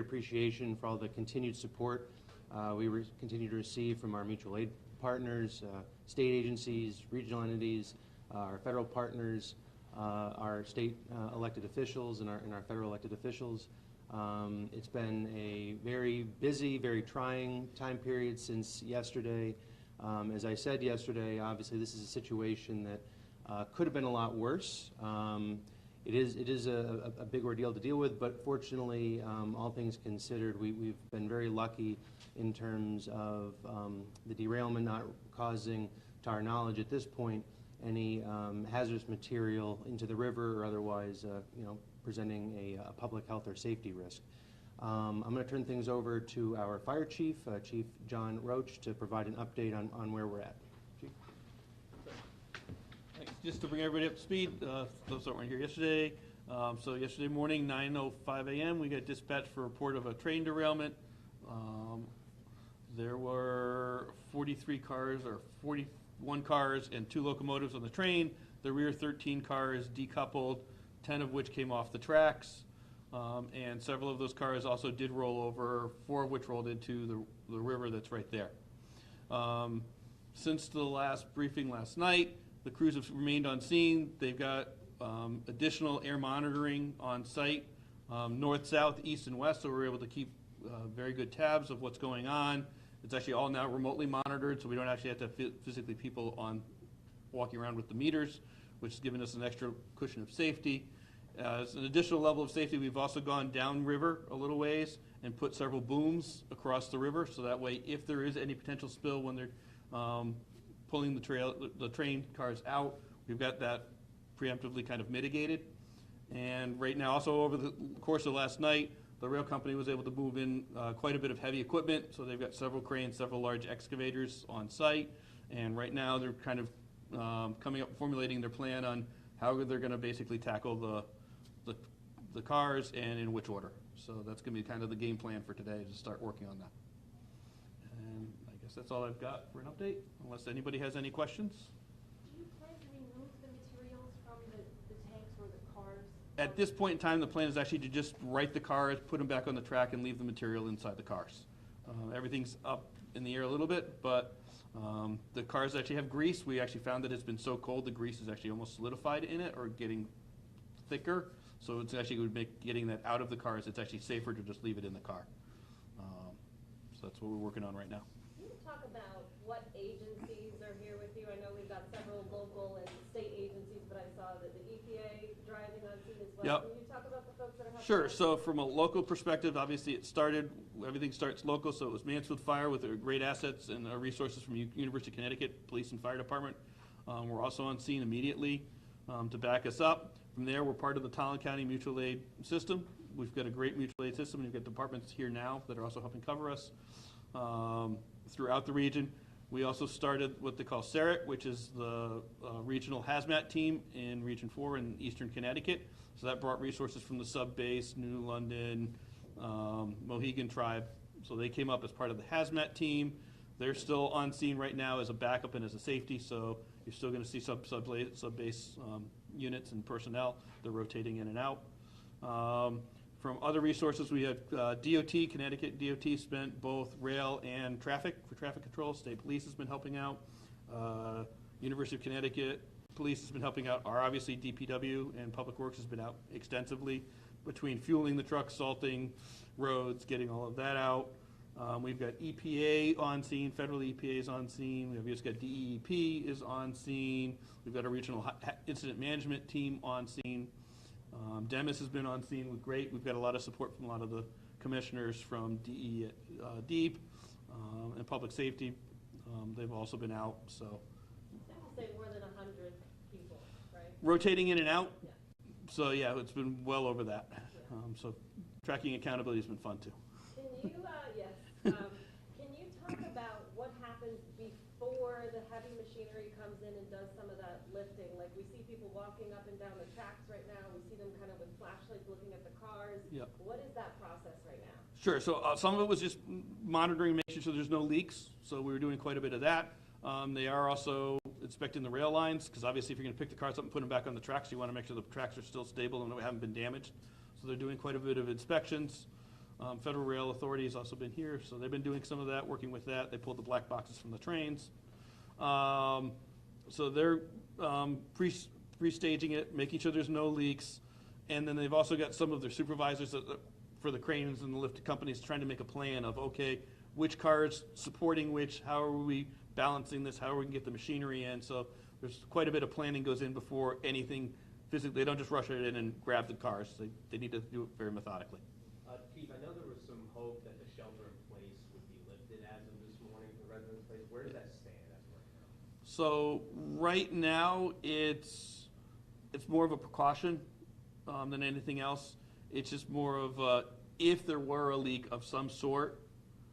great appreciation for all the continued support we continue to receive from our mutual aid partners, state agencies, regional entities, our federal partners, our state elected officials, and our federal elected officials. It's been a very busy, very trying time period since yesterday. As I said yesterday, obviously this is a situation that could have been a lot worse. It is a big ordeal to deal with, but fortunately, all things considered, we've been very lucky in terms of the derailment not causing, to our knowledge at this point, any hazardous material into the river or otherwise, presenting a public health or safety risk. I'm going to turn things over to our fire chief, Chief John Roach, to provide an update on where we're at. Chief? Thanks. Just to bring everybody up to speed, those that weren't here yesterday. So yesterday morning, 9:05 a.m., we got dispatched for a report of a train derailment. There were 43 cars or 41 cars and 2 locomotives on the train. The rear 13 cars decoupled, 10 of which came off the tracks. And several of those cars also did roll over, 4 of which rolled into the river that's right there. Since the last briefing last night, the crews have remained on scene. They've got additional air monitoring on site, north, south, east, and west, so we're able to keep very good tabs of what's going on. It's actually all now remotely monitored, so we don't actually have to have physically people walking around with the meters, which has given us an extra cushion of safety. As an additional level of safety, we've also gone downriver a little ways and put several booms across the river, so that way if there is any potential spill when they're pulling the train cars out, we've got that preemptively kind of mitigated. And right now, also over the course of last night, the rail company was able to move in quite a bit of heavy equipment, so they've got several cranes, several large excavators on site, and right now they're kind of coming up, formulating their plan on how they're going to basically tackle the cars and in which order. So that's going to be kind of the game plan for today, to start working on that. And I guess that's all I've got for an update, unless anybody has any questions. Do you plan to remove the materials from the tanks or the cars? At this point in time, the plan is actually to just right the cars, put them back on the track, and leave the material inside the cars. Everything's up in the air a little bit, but the cars actually have grease. We actually found that it's been so cold, the grease is actually almost solidified in it or getting thicker. So it's actually would make getting that out of the cars, it's actually safer to just leave it in the car. So that's what we're working on right now. Can you talk about what agencies are here with you? I know we've got several local and state agencies, but I saw that the EPA driving on scene as well. Yep. Can you talk about the folks that are helping? Sure. So from a local perspective, obviously everything starts local. So it was Mansfield Fire with their great assets and resources from University of Connecticut Police and Fire Department. We're also on scene immediately to back us up. From there, we're part of the Talon County Mutual Aid System. We've got a great mutual aid system. We've got departments here now that are also helping cover us throughout the region. We also started what they call SERIT, which is the regional hazmat team in Region 4 in eastern Connecticut. So that brought resources from the sub-base, New London, Mohegan Tribe. So they came up as part of the hazmat team. They're still on scene right now as a backup and as a safety, so you're still going to see sub-base units and personnel. They're rotating in and out. From other resources, we have DOT, Connecticut DOT spent both rail and traffic for traffic control. State Police has been helping out. University of Connecticut Police has been helping out. Our obviously DPW and Public Works has been out extensively between fueling the trucks, salting roads, getting all of that out. We've got EPA on scene, federal EPA is on scene. We've just got DEEP is on scene. We've got a regional incident management team on scene. Demis has been on scene with great. We've got a lot of support from a lot of the commissioners from DEEP and public safety. They've also been out. So Say more than 100 people, right? rotating in and out. Yeah. So yeah, it's been well over that. Yeah. So tracking accountability has been fun too. Can you, yes, can you talk about what happens before the heavy machinery comes in and does some of that lifting? Like we see people walking up and down the tracks right now. We see them kind of with flashlights looking at the cars. Yep. What is that process right now? Sure. So some of it was just monitoring, making sure there's no leaks. So we were doing quite a bit of that. They are also inspecting the rail lines because obviously if you're going to pick the cars up and put them back on the tracks, you want to make sure the tracks are still stable and haven't been damaged. So they're doing quite a bit of inspections. Federal Rail Authority has also been here, so they've been doing some of that, working with that. They pulled the black boxes from the trains. So they're pre-staging it, making sure there's no leaks. And then they've also got some of their supervisors for the cranes and the lift companies trying to make a plan of, okay, which cars supporting which, how are we balancing this, how are we going to get the machinery in. So there's quite a bit of planning goes in before anything physically. They don't just rush it in and grab the cars. They need to do it very methodically. Chief, I know there was some hope that the shelter in place would be lifted as of this morning for the residents' place. Where does that stand as of right now? So right now, it's more of a precaution than anything else. It's just more of if there were a leak of some sort,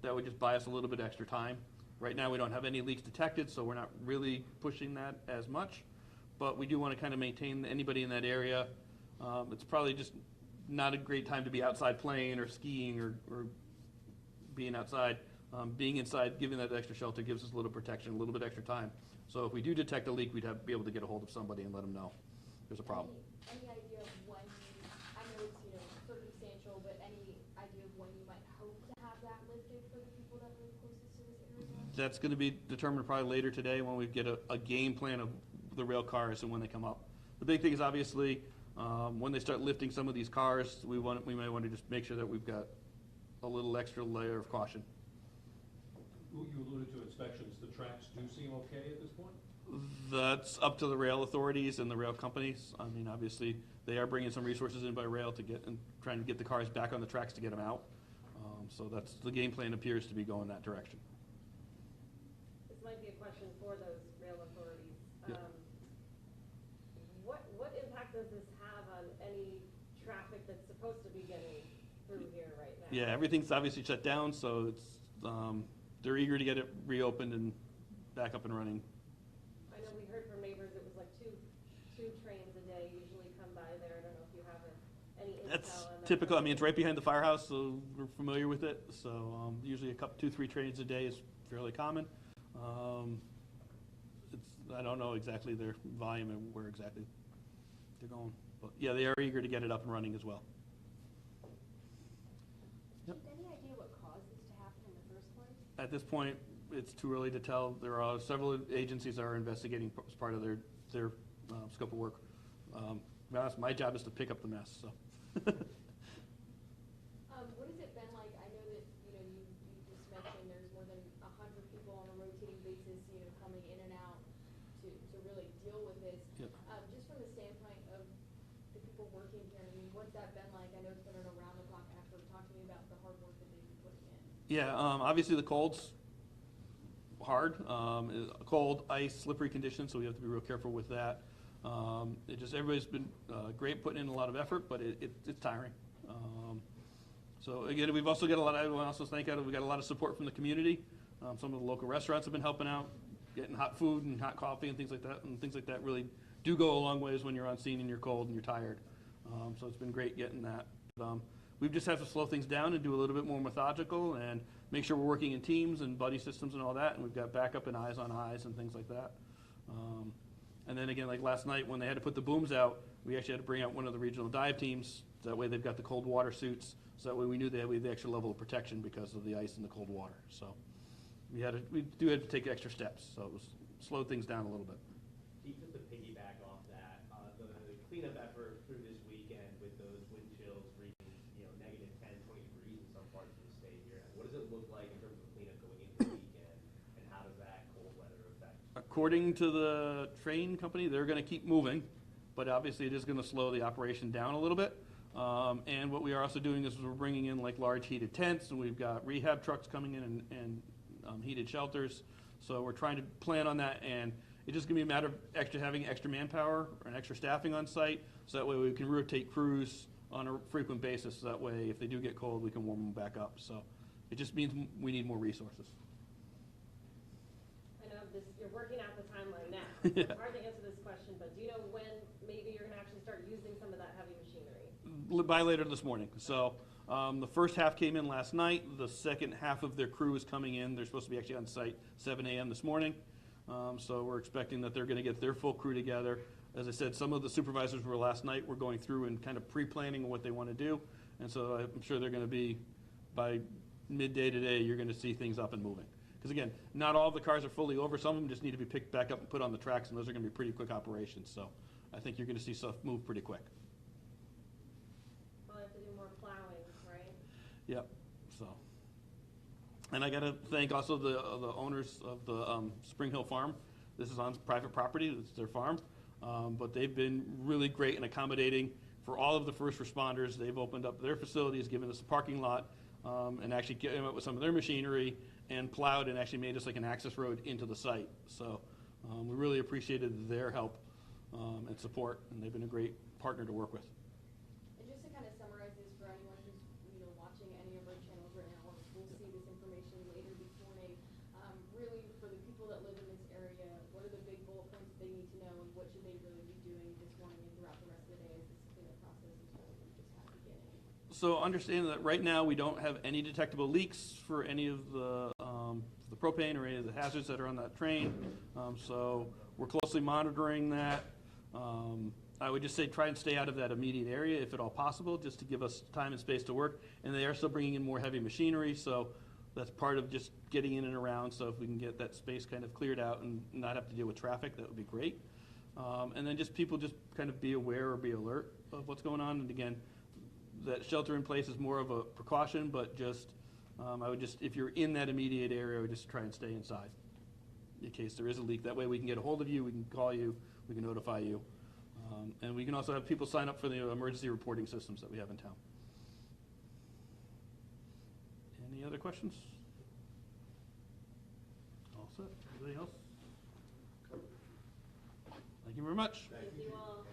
that would just buy us a little bit extra time. Right now, we don't have any leaks detected, so we're not really pushing that as much. But we do want to kind of maintain anybody in that area. It's probably just not a great time to be outside playing or skiing or being outside. Being inside, giving that extra shelter gives us a little protection, a little bit extra time. So if we do detect a leak, we'd be able to get a hold of somebody and let them know there's a problem. Any idea of when, I know it's, circumstantial, but any idea of when you might hope to have that lifted for the people that live closest to this area? That's going to be determined probably later today when we get a game plan of the rail cars and when they come up. The big thing is obviously when they start lifting some of these cars, we may want to just make sure that we've got a little extra layer of caution. You alluded to inspections. The tracks do seem okay at this point? That's up to the rail authorities and the rail companies. I mean, obviously, they are bringing some resources in by rail to get and trying to get the cars back on the tracks to get them out. So that's the game plan appears to be going that direction. This might be a question for those rail authorities. Yeah. What impact does this have on any traffic that's supposed to be getting through here right now? Yeah, everything's obviously shut down, so it's they're eager to get it reopened and back up and running. I know we heard from neighbors it was like two trains a day usually come by there. I don't know if you have any intel That's on that. typical. I mean, it's right behind the firehouse, so we're familiar with it. So usually 2-3 trains a day is fairly common. I don't know exactly their volume and where exactly they're going, but yeah, they are eager to get it up and running as well. Yep. Any idea what caused this to happen in the first place? At this point, it's too early to tell. There are several agencies that are investigating as part of their scope of work. To be honest, my job is to pick up the mess. So. What has it been like? I know that, you just mentioned there's more than 100 people on a rotating basis, coming in and out to really deal with this. Yep. Just from the standpoint of the people working here, I mean, what's that been like? I know it's been an around-the-clock effort. Talk to me about the hard work that they've been putting in. Yeah, obviously the cold's hard. Cold, ice, slippery conditions, so we have to be real careful with that. Everybody's been great putting in a lot of effort, but it's tiring. So again, we've also got a lot. I want to also thank we got a lot of support from the community. Some of the local restaurants have been helping out, getting hot food and hot coffee and things like that. And things like that really do go a long ways when you're on scene and you're cold and you're tired. So it's been great getting that. We've just had to slow things down and do a little bit more methodical and make sure we're working in teams and buddy systems and all that. And we've got backup and eyes on eyes and things like that. And then again, like last night when they had to put the booms out, we actually had to bring out one of the regional dive teams. That way they've got the cold water suits. So that way we knew they had the extra level of protection because of the ice and the cold water. So we do have to take extra steps. So it slowed things down a little bit. Chief, just to piggyback off that, the cleanup effort through this weekend with those wind chills reaching, negative 10, 20 degrees in some parts of the state here. What does it look like in terms of cleanup going into the weekend, and how does that cold weather affect? According to the train company, they're going to keep moving, but obviously it is going to slow the operation down a little bit. And what we are also doing is we're bringing in like large heated tents, and we've got rehab trucks coming in and heated shelters. So we're trying to plan on that, and it's just going to be a matter of having extra manpower and extra staffing on site, so that way we can rotate crews on a frequent basis. So that way, if they do get cold, we can warm them back up. So it just means we need more resources. I know you're working out the timeline now. Yeah. It's hard to answer this question, but do you know when maybe you're going to actually start using some of that heavy machinery? By later this morning. So the first half came in last night. The second half of their crew is coming in. They're supposed to be actually on site 7 a.m. this morning. So we're expecting that they're going to get their full crew together. As I said, some of the supervisors were last night. We're going through and kind of pre-planning what they want to do. And so I'm sure they're going to be by midday today, you're gonna see things up and moving. Because again, not all the cars are fully over, some of them just need to be picked back up and put on the tracks, and those are gonna be pretty quick operations, so I think you're gonna see stuff move pretty quick. Probably have to do more plowing, right? Yep, so. And I gotta thank also the owners of the Spring Hill Farm. This is on private property, it's their farm, but they've been really great and accommodating for all of the first responders. They've opened up their facilities, given us a parking lot, and actually came up with some of their machinery and plowed and actually made us like an access road into the site. So we really appreciated their help and support, and they've been a great partner to work with. And just to kind of summarize this for anyone who's, you know, watching any of our channels right now, or will see this information later this morning, really for the people that live in this area, what are the big bullet points they need to know, and what should they really be doing this morning and throughout the rest of the day as this cleanup process is really just kind of beginning? So understand that right now, we don't have any detectable leaks for any of the propane or any of the hazards that are on that train. So we're closely monitoring that. I would just say try and stay out of that immediate area if at all possible, just to give us time and space to work. And they are still bringing in more heavy machinery, so that's part of just getting in and around. So if we can get that space kind of cleared out and not have to deal with traffic, that would be great. And then just people just kind of be aware or be alert of what's going on. And again, that shelter in place is more of a precaution, but just, I would just, if you're in that immediate area, I would just try and stay inside in case there is a leak. That way we can get a hold of you, we can call you, we can notify you. And we can also have people sign up for the emergency reporting systems that we have in town. Any other questions? All set? Anybody else? Thank you very much. Thank you all.